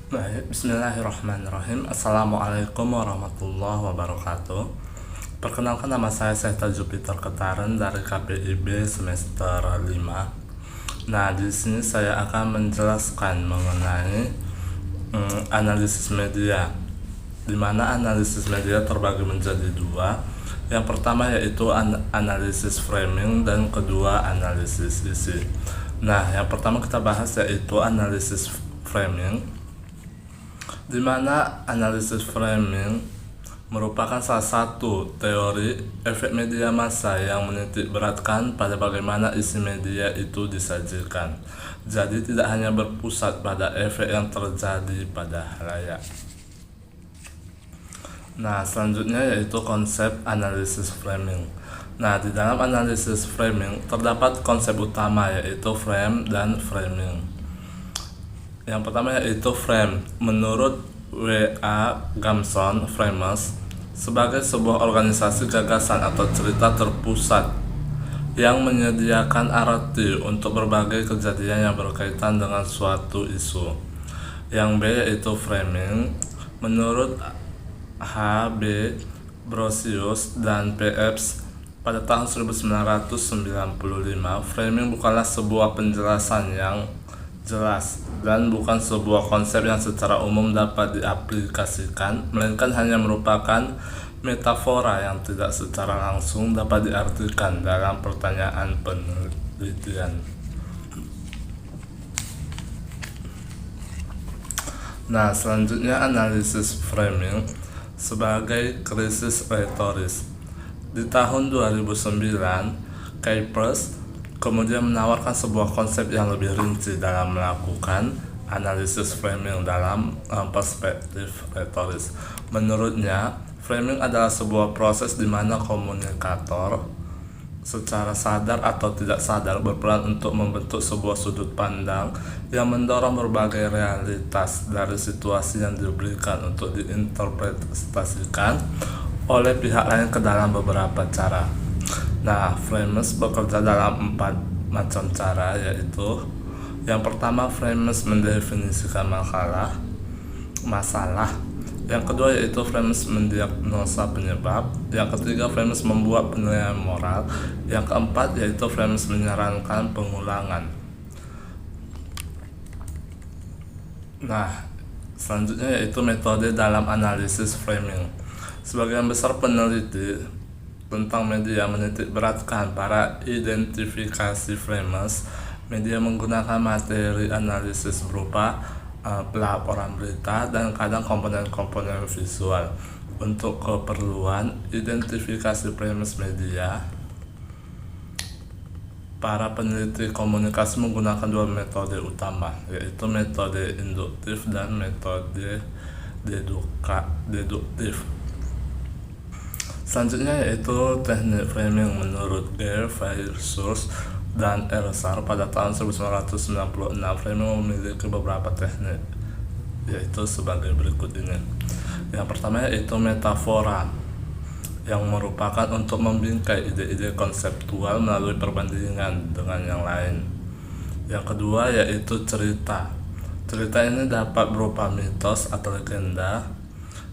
Baik, bismillahirrahmanirrahim. Assalamualaikum warahmatullahi wabarakatuh. Perkenalkan, nama saya Seta Jupiter Ketaren dari KPIB semester 5. Nah, di sini saya akan menjelaskan mengenai analisis media, di mana analisis media terbagi menjadi dua. Yang pertama yaitu analisis framing dan kedua analisis isi. Nah, yang pertama kita bahas yaitu analisis framing, di mana analisis framing merupakan salah satu teori efek media massa yang menitik beratkan pada bagaimana isi media itu disajikan. Jadi tidak hanya berpusat pada efek yang terjadi pada halayak. Nah, selanjutnya yaitu konsep analisis framing. Nah, di dalam analisis framing terdapat konsep utama yaitu frame dan framing. Yang pertama yaitu frame. Menurut W.A. Gamson, Framers sebagai sebuah organisasi gagasan atau cerita terpusat yang menyediakan arti untuk berbagai kejadian yang berkaitan dengan suatu isu. Yang B yaitu framing. Menurut H.B. Brosius dan P. Epps pada tahun 1995, framing bukanlah sebuah penjelasan yang jelas dan bukan sebuah konsep yang secara umum dapat diaplikasikan, melainkan hanya merupakan metafora yang tidak secara langsung dapat diartikan dalam pertanyaan penelitian. Nah, selanjutnya analisis framing sebagai krisis retoris. Di tahun 2009, Kuipers kemudian menawarkan sebuah konsep yang lebih rinci dalam melakukan analisis framing dalam perspektif retoris. Menurutnya, framing adalah sebuah proses di mana komunikator secara sadar atau tidak sadar berperan untuk membentuk sebuah sudut pandang yang mendorong berbagai realitas dari situasi yang diberikan untuk diinterpretasikan oleh pihak lain ke dalam beberapa cara. Nah, framers bekerja dalam 4 macam cara, yaitu yang pertama, framers mendefinisikan masalah. Yang kedua yaitu framers mendiagnosa penyebab. Yang ketiga, framers membuat penilaian moral. Yang keempat yaitu framers menyarankan pengulangan. Nah, selanjutnya yaitu metode dalam analisis framing. Sebagian besar peneliti tentang media menitik beratkan para identifikasi framers. Media menggunakan materi analisis berupa pelaporan berita dan kadang komponen-komponen visual. Untuk keperluan identifikasi framers media, para peneliti komunikasi menggunakan dua metode utama, yaitu metode induktif dan metode deduktif. Selanjutnya yaitu teknik framing menurut Gare, Versus, dan Ersar pada tahun 1996. Framing memiliki beberapa teknik, yaitu sebagai berikut ini. Yang pertama yaitu metafora, yang merupakan untuk membingkai ide-ide konseptual melalui perbandingan dengan yang lain. Yang kedua yaitu cerita. Cerita ini dapat berupa mitos atau legenda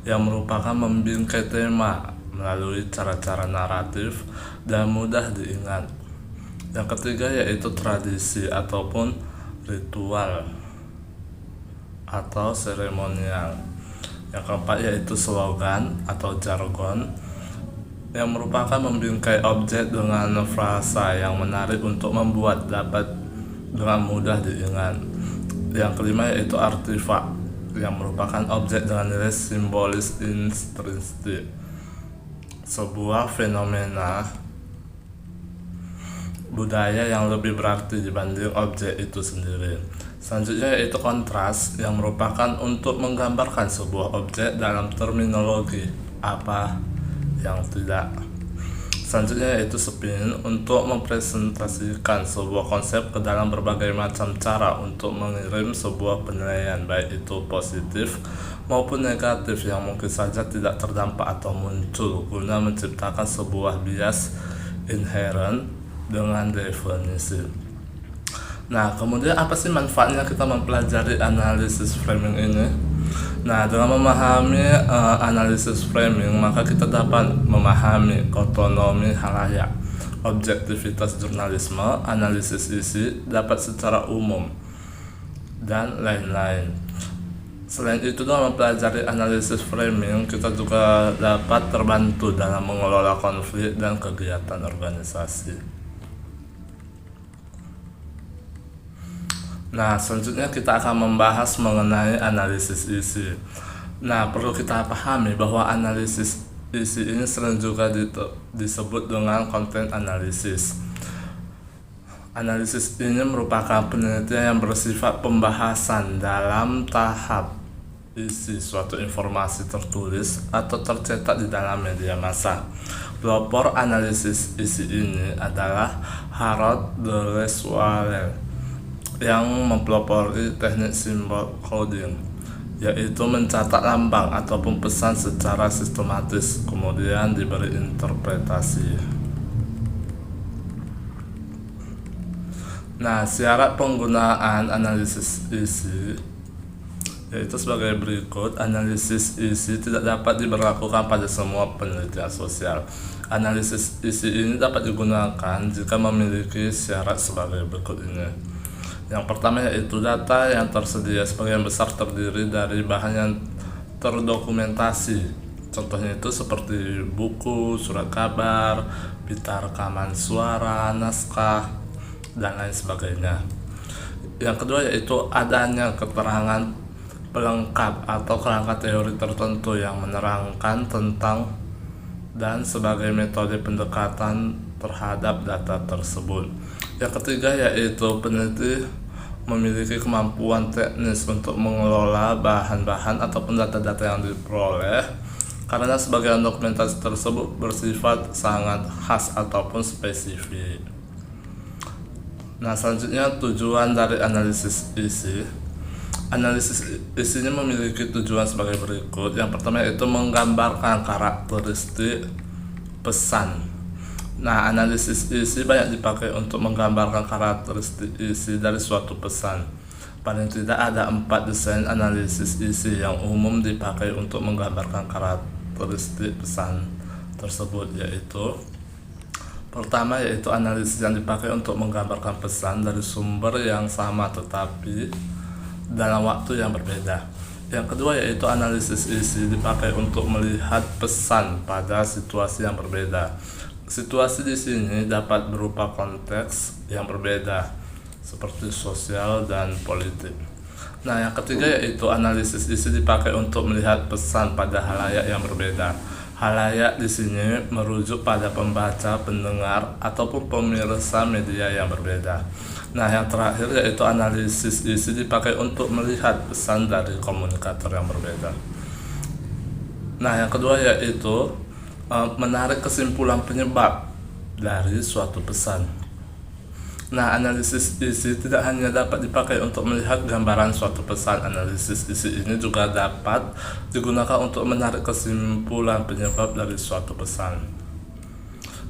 yang merupakan membingkai tema melalui cara-cara naratif dan mudah diingat. Yang ketiga yaitu tradisi ataupun ritual atau seremonial. Yang keempat yaitu slogan atau jargon, yang merupakan membingkai objek dengan frasa yang menarik untuk membuat dapat dengan mudah diingat. Yang kelima yaitu artefak, yang merupakan objek dengan nilai simbolis intrinsik, sebuah fenomena budaya yang lebih berarti dibanding objek itu sendiri. Selanjutnya yaitu kontras, yang merupakan untuk menggambarkan sebuah objek dalam terminologi apa yang tidak. Selanjutnya yaitu spin, untuk mempresentasikan sebuah konsep ke dalam berbagai macam cara untuk mengirim sebuah penilaian, baik itu positif maupun negatif, yang mungkin saja tidak terdampak atau muncul guna menciptakan sebuah bias inherent dengan definisi. Nah, kemudian apa sih manfaatnya kita mempelajari analisis framing ini? Nah, dengan memahami analisis framing, maka kita dapat memahami otonomi halayak, objektivitas jurnalisme, analisis isi dapat secara umum, dan lain-lain. Selain itu, dengan mempelajari analisis framing, kita juga dapat terbantu dalam mengelola konflik dan kegiatan organisasi. Nah, selanjutnya kita akan membahas mengenai analisis isi. Nah, perlu kita pahami bahwa analisis isi ini sering juga disebut dengan konten analisis. Analisis ini merupakan penelitian yang bersifat pembahasan dalam tahap isi suatu informasi tertulis atau tercetak di dalam media massa. Pelopor analisis isi ini adalah Harold Delesware yang mempelopori teknik simbol coding, yaitu mencatat lambang ataupun pesan secara sistematis, kemudian diberi interpretasi. Nah, syarat penggunaan analisis isi yaitu sebagai berikut. Analisis isi tidak dapat diberlakukan pada semua penelitian sosial. Analisis isi ini dapat digunakan jika memiliki syarat sebagai berikut ini. Yang pertama yaitu data yang tersedia sebagian besar terdiri dari bahan yang terdokumentasi. Contohnya itu seperti buku, surat kabar, pita rekaman suara, naskah, dan lain sebagainya. Yang kedua yaitu adanya keterangan pelengkap atau kerangka teori tertentu yang menerangkan tentang dan sebagai metode pendekatan terhadap data tersebut. Yang ketiga yaitu peneliti memiliki kemampuan teknis untuk mengelola bahan-bahan ataupun data-data yang diperoleh, karena sebagian dokumentasi tersebut bersifat sangat khas ataupun spesifik. Nah, selanjutnya tujuan dari analisis isi. Analisis isinya memiliki tujuan sebagai berikut. Yang pertama yaitu menggambarkan karakteristik pesan. Nah, analisis isi banyak dipakai untuk menggambarkan karakteristik isi dari suatu pesan. Paling tidak ada 4 desain analisis isi yang umum dipakai untuk menggambarkan karakteristik pesan tersebut, yaitu pertama yaitu analisis yang dipakai untuk menggambarkan pesan dari sumber yang sama tetapi dalam waktu yang berbeda. Yang kedua yaitu analisis isi dipakai untuk melihat pesan pada situasi yang berbeda. Situasi di sini dapat berupa konteks yang berbeda seperti sosial dan politik. Nah, yang ketiga yaitu analisis isi dipakai untuk melihat pesan pada halayak yang berbeda. Halayak di sini merujuk pada pembaca, pendengar, ataupun pemirsa media yang berbeda. Nah, yang terakhir yaitu analisis isi dipakai untuk melihat pesan dari komunikator yang berbeda. Nah, yang kedua yaitu menarik kesimpulan penyebab dari suatu pesan. Nah, analisis isi tidak hanya dapat dipakai untuk melihat gambaran suatu pesan. Analisis isi ini juga dapat digunakan untuk menarik kesimpulan penyebab dari suatu pesan.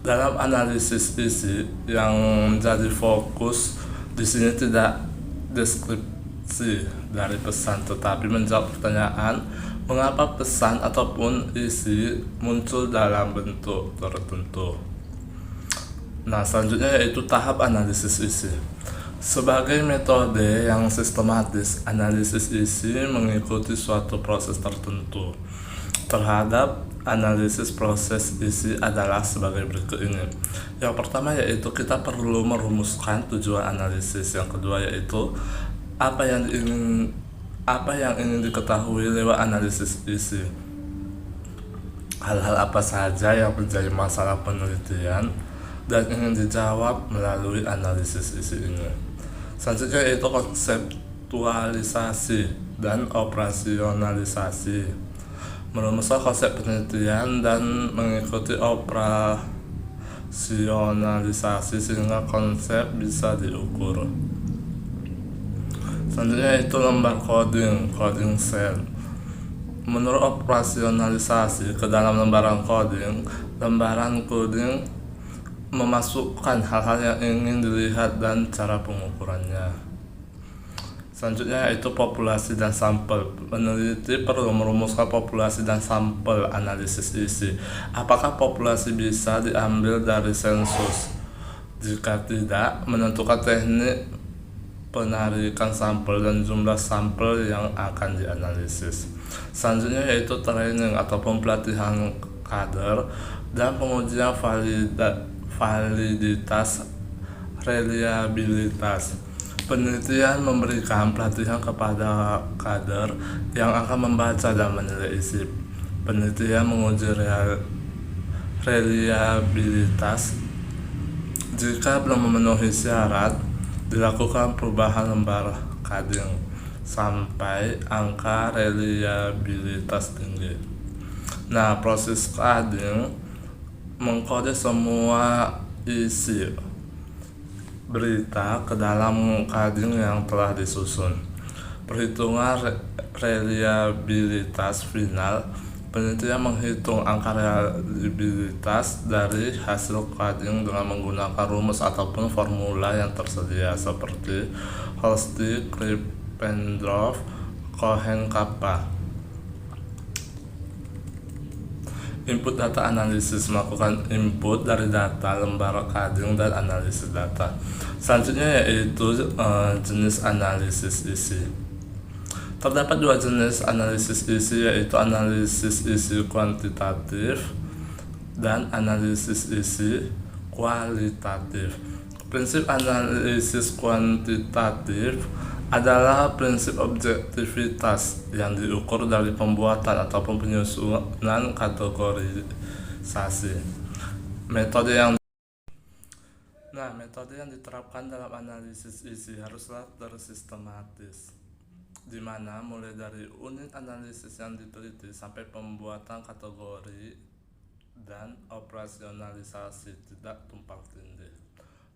Dalam analisis isi yang menjadi fokus di sini tidak deskripsi dari pesan, tetapi menjawab pertanyaan mengapa pesan ataupun isi muncul dalam bentuk tertentu. Nah, selanjutnya yaitu tahap analisis isi. Sebagai metode yang sistematis, analisis isi mengikuti suatu proses tertentu. Terhadap analisis proses isi adalah sebagai berikut ini. Yang pertama yaitu kita perlu merumuskan tujuan analisis. Yang kedua yaitu apa yang ingin diketahui lewat analisis isi. Hal-hal apa saja yang menjadi masalah penelitian dan ingin dijawab melalui analisis isi ini. Selanjutnya yaitu konseptualisasi dan operasionalisasi. Merumuskan konsep penelitian dan mengikuti operasionalisasi sehingga konsep bisa diukur. Selanjutnya itu lembar coding cell. Menurut operasionalisasi ke dalam lembaran coding memasukkan hal-hal yang ingin dilihat dan cara pengukurannya. Selanjutnya yaitu populasi dan sampel. Peneliti perlu merumuskan populasi dan sampel analisis isi. Apakah populasi bisa diambil dari sensus? Jika tidak, menentukan teknik penarikan sampel dan jumlah sampel yang akan dianalisis. Selanjutnya yaitu training ataupun pelatihan kader dan pengujian validitas reliabilitas. Penelitian memberikan pelatihan kepada kader yang akan membaca dan menilai isi. Penelitian menguji reliabilitas. Jika belum memenuhi syarat, dilakukan perubahan lembar coding sampai angka reliabilitas tinggi. Nah, proses coding mengkode semua isi berita ke dalam coding yang telah disusun. Perhitungan reliabilitas final. Penelitian menghitung angka reliabilitas dari hasil coding dengan menggunakan rumus ataupun formula yang tersedia seperti Holsty, Krippendorff, Cohen-Kappa. Input data analisis. Melakukan input dari data, lembar coding, dan analisis data. Selanjutnya yaitu jenis analisis isi. Terdapat dua jenis analisis isi, yaitu analisis isi kuantitatif dan analisis isi kualitatif. Prinsip analisis kuantitatif adalah prinsip objektivitas yang diukur dari pembuatan ataupun penyusunan kategorisasi. Metode yang diterapkan dalam analisis isi haruslah tersistematis, di mana mulai dari unit analisis yang diteliti sampai pembuatan kategori dan operasionalisasi tidak tumpang tindih.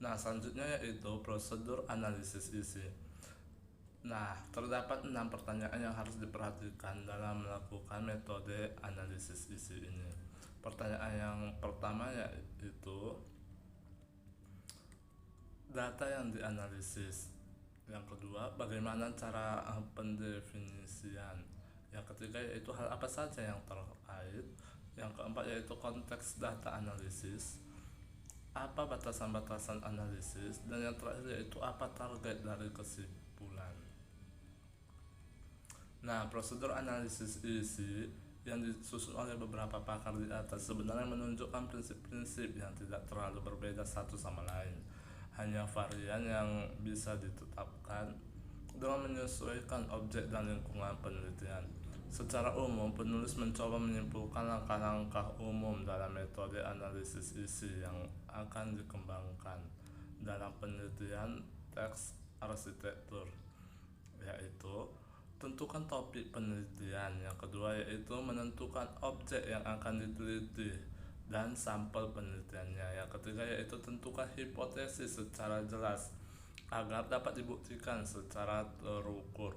Nah, selanjutnya yaitu prosedur analisis isi. Nah, terdapat 6 pertanyaan yang harus diperhatikan dalam melakukan metode analisis isi ini. Pertanyaan yang pertama yaitu data yang dianalisis. Yang kedua, bagaimana cara pendefinisian. Yang ketiga yaitu hal apa saja yang terkait. Yang keempat yaitu konteks data analisis, apa batasan-batasan analisis, dan yang terakhir yaitu apa target dari kesimpulan. Nah, prosedur analisis isi yang disusun oleh beberapa pakar di atas sebenarnya menunjukkan prinsip-prinsip yang tidak terlalu berbeda satu sama lain. Hanya varian yang bisa ditetapkan dengan menyesuaikan objek dan lingkungan penelitian. Secara umum, penulis mencoba menyimpulkan langkah-langkah umum dalam metode analisis isi yang akan dikembangkan dalam penelitian teks arsitektur, yaitu tentukan topik penelitian. Yang kedua yaitu menentukan objek yang akan diteliti dan sampel penelitiannya. Yang ketiga yaitu tentukan hipotesis secara jelas agar dapat dibuktikan secara terukur.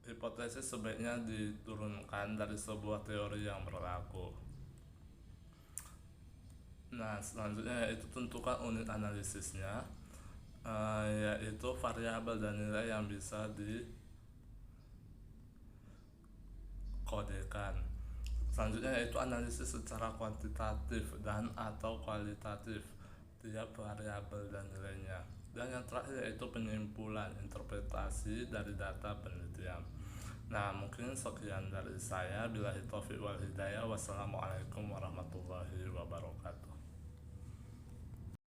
Hipotesis sebaiknya diturunkan dari sebuah teori yang berlaku. Nah, selanjutnya yaitu tentukan unit analisisnya, yaitu variabel dan nilai yang bisa dikodekan. Selanjutnya yaitu analisis secara kuantitatif dan atau kualitatif tiap variabel dan nilainya. Dan yang terakhir yaitu penyimpulan interpretasi dari data penelitian. Nah, mungkin sekian dari saya. Billahi taufiq wal hidayah. Wassalamualaikum warahmatullahi wabarakatuh.